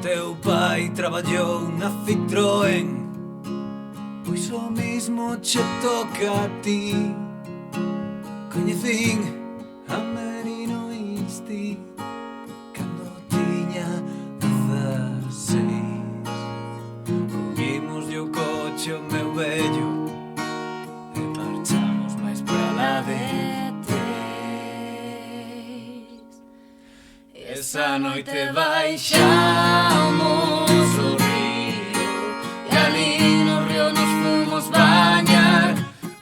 teu pai traballou na Citroën, pois o mismo che toca a ti. Coñecín a Merino Isti cando tiña 16. Collímoslle o coche o meu vello e marchamos máis para lá de Tres. Esa noite baixamos o río e ali no río nos fomos bañar.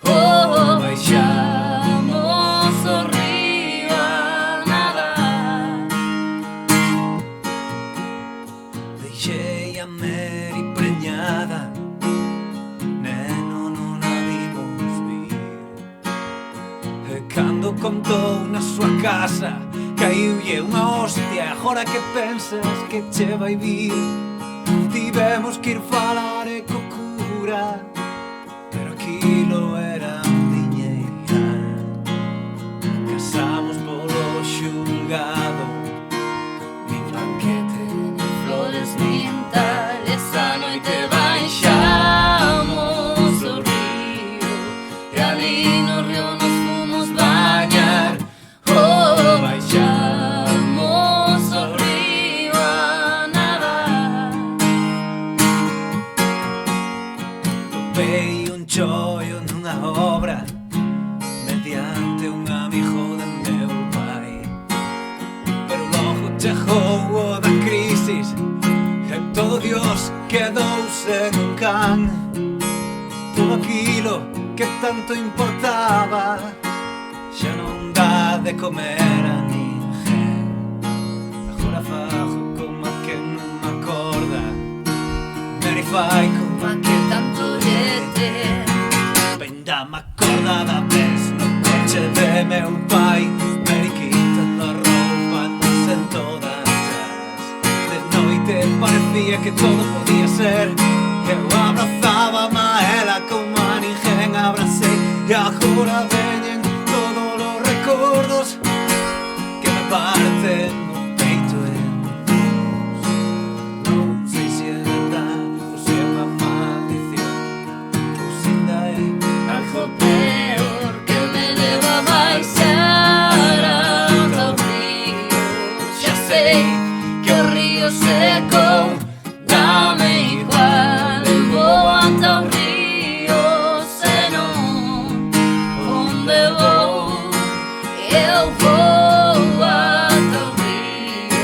Oh, baixamos o río a nadar. Deixei a Mary preñada, neno non a vimos vir. E cando contou na súa casa, caíulle unha hostia. Agora que pensas que che vai vir? Tivemos que ir falar e co cura, pero aquilo era diñeira. Casamos polo xulgado, nin banquete, nin flores, nin tal. Esa noite baixamos o río e ali no río nos fomos bañar. Oh, baixamos o río a nadar. Topei un chollo nunha obra mediante un amigo de meu pai, pero logo chegou o da crisis e todo Dios quedou sen un can. Todo aquilo que tanto importaba xa non dá de comer a ninguén. Agora fago como que non me acorda, Mary fai como que tanto lle ten. Vendame acordada vez no coche de meu pai, Mary quitando a roupa no sento de atrás. De noite parecía que todo podía ser, eu abrazaba a ela como a ninguén abracei. E agora veñen todos os recordos que me parten no peito e nos. Non sei se é verdade ou se é unha maldición, ou se ainda é algo peor que me leva a baixar ata o río. Xa sei que o río secou, dame igual, vou ata o río, senón onde vou? Eu vou ata o río.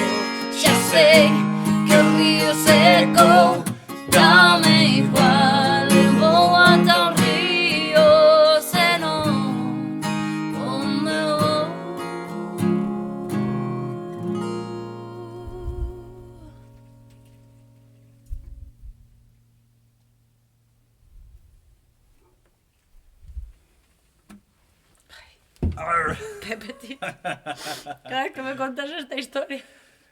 Xa sei que o río secou, dame igual, vou ata o río, senón onde vou? Arr. Pepe, tío. Cada vez que me contas esta historia.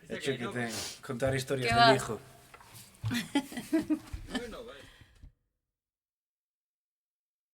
Hecho que ten contar historias Que de va. hijo.